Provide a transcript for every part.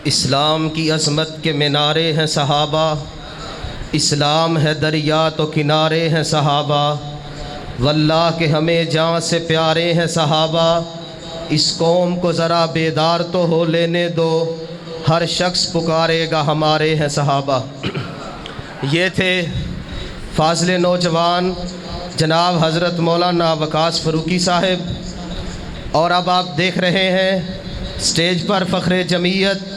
اسلام کی عظمت کے مینارے ہیں صحابہ، اسلام ہے دریا تو کنارے ہیں صحابہ، واللہ کہ ہمیں جان سے پیارے ہیں صحابہ، اس قوم کو ذرا بیدار تو ہو لینے دو، ہر شخص پکارے گا ہمارے ہیں صحابہ۔ یہ تھے فاضل نوجوان جناب حضرت مولانا وقاص فاروقی صاحب، اور اب آپ دیکھ رہے ہیں سٹیج پر فخر جمعیت،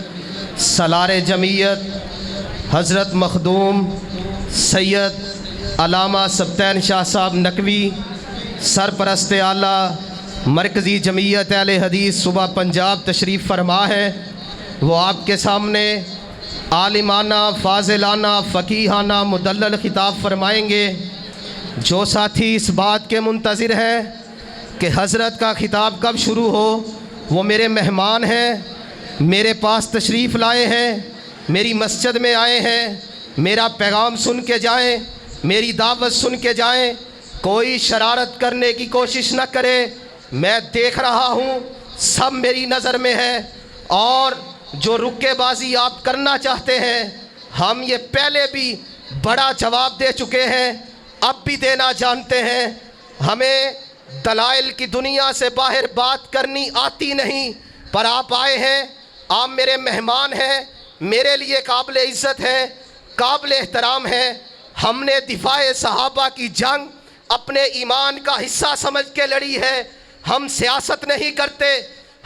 سالار جمعیت حضرت مخدوم سید علامہ سبطین شاہ صاحب نقوی، سرپرست اعلیٰ مرکزی جمعیت اہل حدیث صوبہ پنجاب تشریف فرما ہے۔ وہ آپ کے سامنے عالمانہ، فاضلانہ، فقیہانہ مدلل خطاب فرمائیں گے۔ جو ساتھی اس بات کے منتظر ہیں کہ حضرت کا خطاب کب شروع ہو، وہ میرے مہمان ہیں، میرے پاس تشریف لائے ہیں، میری مسجد میں آئے ہیں، میرا پیغام سن کے جائیں، میری دعوت سن کے جائیں، کوئی شرارت کرنے کی کوشش نہ کرے۔ میں دیکھ رہا ہوں، سب میری نظر میں ہے، اور جو رکے بازی آپ کرنا چاہتے ہیں، ہم یہ پہلے بھی بڑا جواب دے چکے ہیں، اب بھی دینا جانتے ہیں۔ ہمیں دلائل کی دنیا سے باہر بات کرنی آتی نہیں، پر آپ آئے ہیں، آپ میرے مہمان ہیں، میرے لیے قابل عزت ہے، قابل احترام ہے۔ ہم نے دفاع صحابہ کی جنگ اپنے ایمان کا حصہ سمجھ کے لڑی ہے۔ ہم سیاست نہیں کرتے،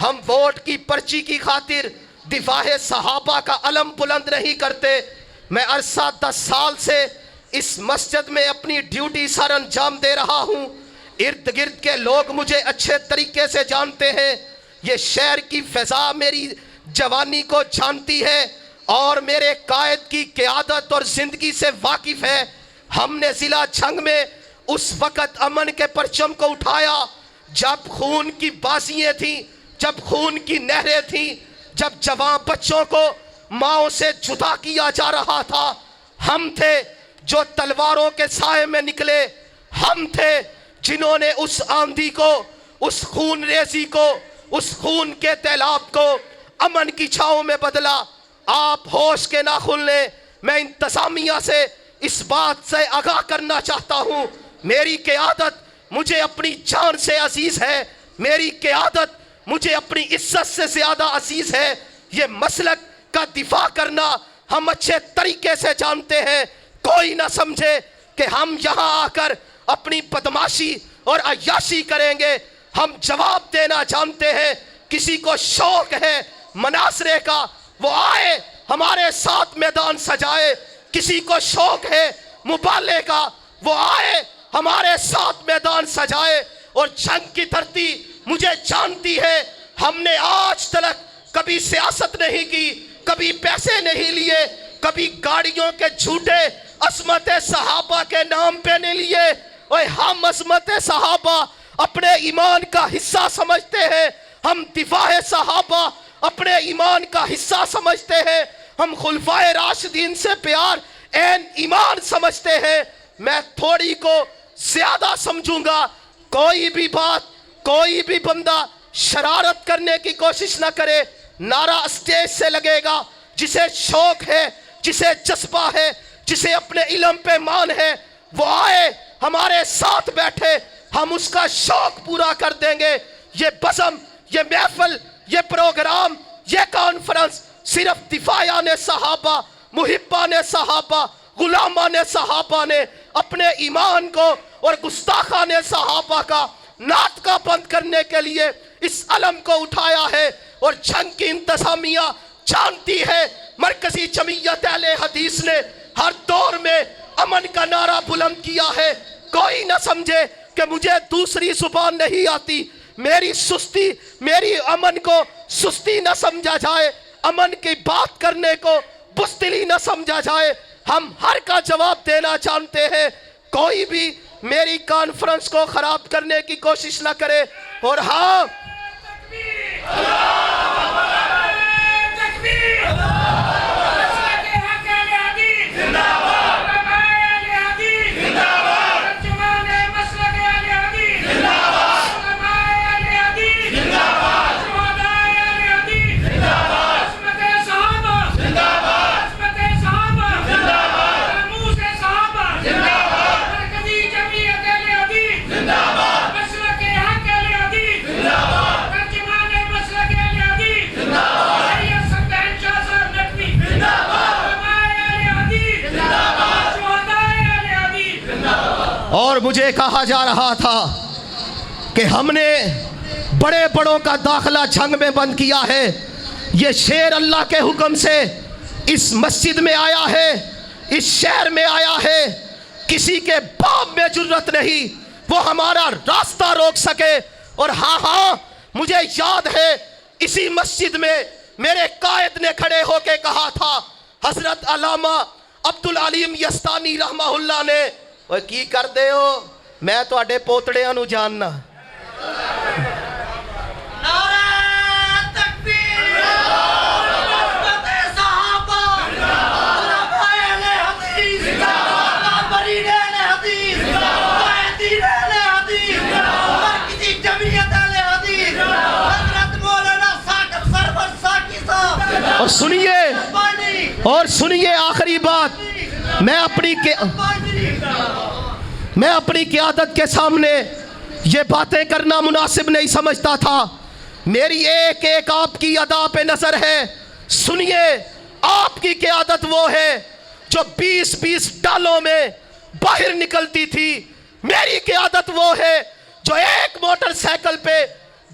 ہم ووٹ کی پرچی کی خاطر دفاع صحابہ کا علم بلند نہیں کرتے۔ میں عرصہ 10 سال سے اس مسجد میں اپنی ڈیوٹی سر انجام دے رہا ہوں۔ ارد گرد کے لوگ مجھے اچھے طریقے سے جانتے ہیں، یہ شہر کی فضا میری جوانی کو جانتی ہے، اور میرے قائد کی قیادت اور زندگی سے واقف ہے۔ ہم نے ضلع جھنگ میں اس وقت امن کے پرچم کو اٹھایا جب خون کی بازیاں تھیں، جب خون کی نہریں تھیں، جب جوان بچوں کو ماؤں سے جدا کیا جا رہا تھا۔ ہم تھے جو تلواروں کے سائے میں نکلے، ہم تھے جنہوں نے اس آندھی کو، اس خون ریزی کو، اس خون کے تیلاب کو امن کی چھاؤں میں بدلا۔ آپ ہوش کے ناخن لیں۔ میں انتظامیہ سے اس بات سے آگاہ کرنا چاہتا ہوں، میری قیادت مجھے اپنی جان سے عزیز ہے، میری قیادت مجھے اپنی عزت سے زیادہ عزیز ہے۔ یہ مسلک کا دفاع کرنا ہم اچھے طریقے سے جانتے ہیں۔ کوئی نہ سمجھے کہ ہم یہاں آ کر اپنی بدماشی اور عیاشی کریں گے۔ ہم جواب دینا جانتے ہیں۔ کسی کو شوق ہے مناظرے کا، وہ آئے ہمارے ساتھ میدان سجائے۔ کسی کو شوق ہے مبالغے کا، وہ آئے ہمارے ساتھ میدان سجائے۔ اور جنگ کی دھرتی مجھے جانتی ہے، ہم نے آج تک کبھی سیاست نہیں کی، کبھی پیسے نہیں لیے، کبھی گاڑیوں کے جھوٹے عظمت صحابہ کے نام پہ نہیں لیے۔ اور ہم عظمت صحابہ اپنے ایمان کا حصہ سمجھتے ہیں، ہم دفاع صحابہ اپنے ایمان کا حصہ سمجھتے ہیں، ہم خلفائے راشدین سے پیار این ایمان سمجھتے ہیں۔ میں تھوڑی کو زیادہ سمجھوں گا، کوئی بھی بات، کوئی بھی بندہ شرارت کرنے کی کوشش نہ کرے۔ نعرہ اسٹیج سے لگے گا، جسے شوق ہے، جسے جذبہ ہے، جسے اپنے علم پہ مان ہے، وہ آئے ہمارے ساتھ بیٹھے، ہم اس کا شوق پورا کر دیں گے۔ یہ بزم، یہ محفل، یہ پروگرام، یہ کانفرنس صرف دفاعیان صحابہ، محبان صحابہ، غلامان صحابہ نے اپنے ایمان کو اور گستاخان صحابہ کا ناطقہ بند کرنے کے لیے اس علم کو اٹھایا ہے۔ اور جنگ کی انتظامیہ جانتی ہے، مرکزی جمعیت اہل حدیث نے ہر دور میں امن کا نعرہ بلند کیا ہے۔ کوئی نہ سمجھے کہ مجھے دوسری زبان نہیں آتی، میری سستی، میری امن کو سستی نہ سمجھا جائے، امن کی بات کرنے کو بزدلی نہ سمجھا جائے۔ ہم ہر کا جواب دینا جانتے ہیں، کوئی بھی میری کانفرنس کو خراب کرنے کی کوشش نہ کرے۔ اور ہاں، اور مجھے کہا جا رہا تھا کہ ہم نے بڑے بڑوں کا داخلہ جھنگ میں بند کیا ہے. یہ شیر اللہ کے حکم سے اس مسجد میں آیا ہے, اس شہر میں آیا ہے. کسی کے باب میں جرت نہیں وہ ہمارا راستہ روک سکے. اور ہاں مجھے یاد ہے اسی مسجد میں میرے قائد نے کھڑے ہو کے کہا تھا, حضرت علامہ عبدالعلیم یزدانی رحمہ اللہ نے, وہ کی کر دے ہو میں تو اڈے پوتڑیاں نو جاننا. اور سنیے آخری بات, میں اپنی قیادت کے سامنے یہ باتیں کرنا مناسب نہیں سمجھتا تھا. میری ایک ایک آپ کی ادا پہ نظر ہے. سنیے, آپ کی قیادت وہ ہے جو 20-20 ڈالوں میں باہر نکلتی تھی. میری قیادت وہ ہے جو ایک موٹر سائیکل پہ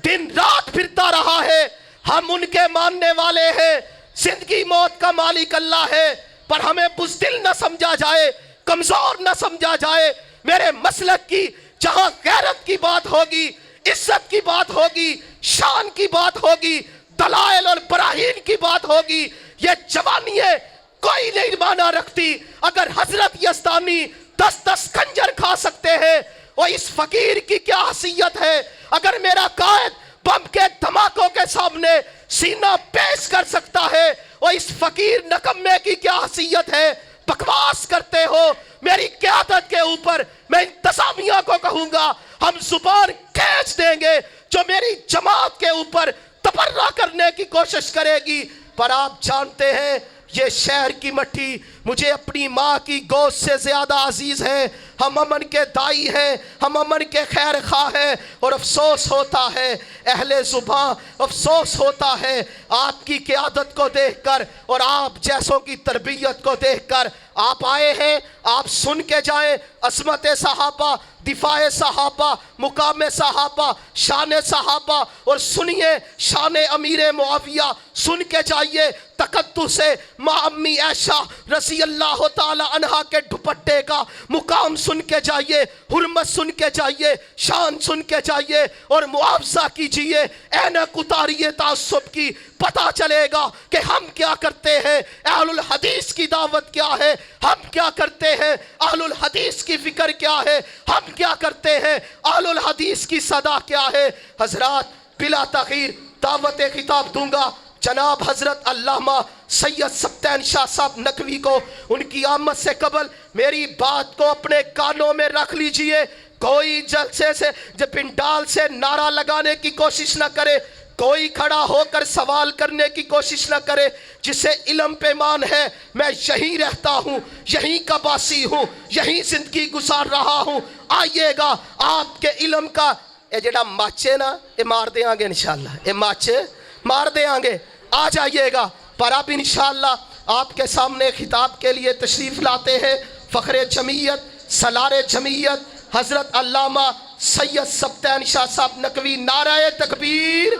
دن رات پھرتا رہا ہے. ہم ان کے ماننے والے ہیں. زندگی موت کا مالک اللہ ہے, پر ہمیں بزدل نہ سمجھا جائے, کمزور نہ سمجھا جائے. میرے مسلک کی جہاں غیرت کی بات ہوگی, عزت کی بات ہوگی, شان کی بات ہوگی, دلائل اور براہین کی بات ہوگی, یہ جوانییں کوئی نہیں مانا رکھتی. اگر حضرت یزدانی 10-10 خنجر کھا سکتے ہیں, وہ اس فقیر کی کیا حیثیت ہے. اگر میرا قائد بم کے دھماکوں کے سامنے سینہ پیش کر سکتا ہے, وہ اس فقیر نکمے کی کیا حیثیت ہے. بکواس کرتے ہو. میری قیادت کے اوپر میں انتظامیہ کو کہوں گا ہم زبان کھینچ دیں گے جو میری جماعت کے اوپر تبرہ کرنے کی کوشش کرے گی. پر آپ جانتے ہیں یہ شہر کی مٹی مجھے اپنی ماں کی گود سے زیادہ عزیز ہے. ہم امن کے دائی ہیں, ہم امن کے خیر خواہ ہیں. اور افسوس ہوتا ہے اہل زباں, افسوس ہوتا ہے آپ کی قیادت کو دیکھ کر اور آپ جیسوں کی تربیت کو دیکھ کر. آپ آئے ہیں, آپ سن کے جائیں. عظمت صحابہ, دفاع صحابہ, مقام صحابہ, شان صحابہ, اور سنیے شان امیر معاویہ سن کے جائیے. تقدس ماں امی عائشہ رضی اللہ تعالی عنہا کے دوپٹے کا مقام سن کے جائیے, حرمت سن کے جائیے, شان سن کے جائیے, اور معاوضہ کیجئے اینک اتاریے تعصب کی. پتہ چلے گا کہ ہم کیا کرتے ہیں, اہل الحدیث کی دعوت کیا ہے, ہم کیا کرتے ہیں, اہل الحدیث کی فکر کیا ہے, ہم کیا کرتے ہیں, اہل الحدیث کی صدا کیا ہے. حضرات بلا تاخیر دعوت خطاب دوں گا جناب حضرت علامہ سید سبطین شاہ صاحب نقوی کو. ان کی آمد سے قبل میری بات کو اپنے کانوں میں رکھ لیجئے. کوئی جلسے سے پنڈال سے نعرہ لگانے کی کوشش نہ کرے, کوئی کھڑا ہو کر سوال کرنے کی کوشش نہ کرے. جسے علم پہ مان ہے, میں یہیں رہتا ہوں, یہیں کا باسی ہوں, یہیں زندگی گزار رہا ہوں. آئیے گا آپ کے علم کا اے جڑا ماچے نا اے مار دیاں گے انشاءاللہ, اے ماچے مار دیاں گے. آ جائیے گا. پر اب انشاءاللہ آپ کے سامنے خطاب کے لیے تشریف لاتے ہیں فخر جمعیت, سالار جمعیت حضرت علامہ سید سبطین شاہ صاحب نقوی. نعرہ تکبیر,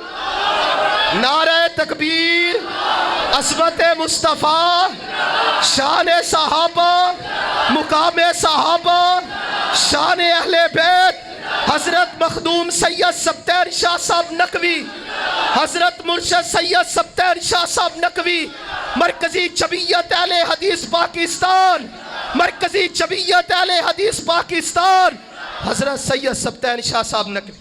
نعرہ تکبیر. عظمت مصطفیٰ, شان صحابہ, مقام صحابہ, شان اہل بیت, حضرت مخدوم سید سبطین شاہ صاحب نقوی, حضرت مرشد سید سبطین شاہ صاحب نقوی, مرکزی جمعیت اہل حدیث پاکستان, مرکزی جمعیت اہل حدیث پاکستان, حضرت سید سبطین شاہ صاحب نقوی.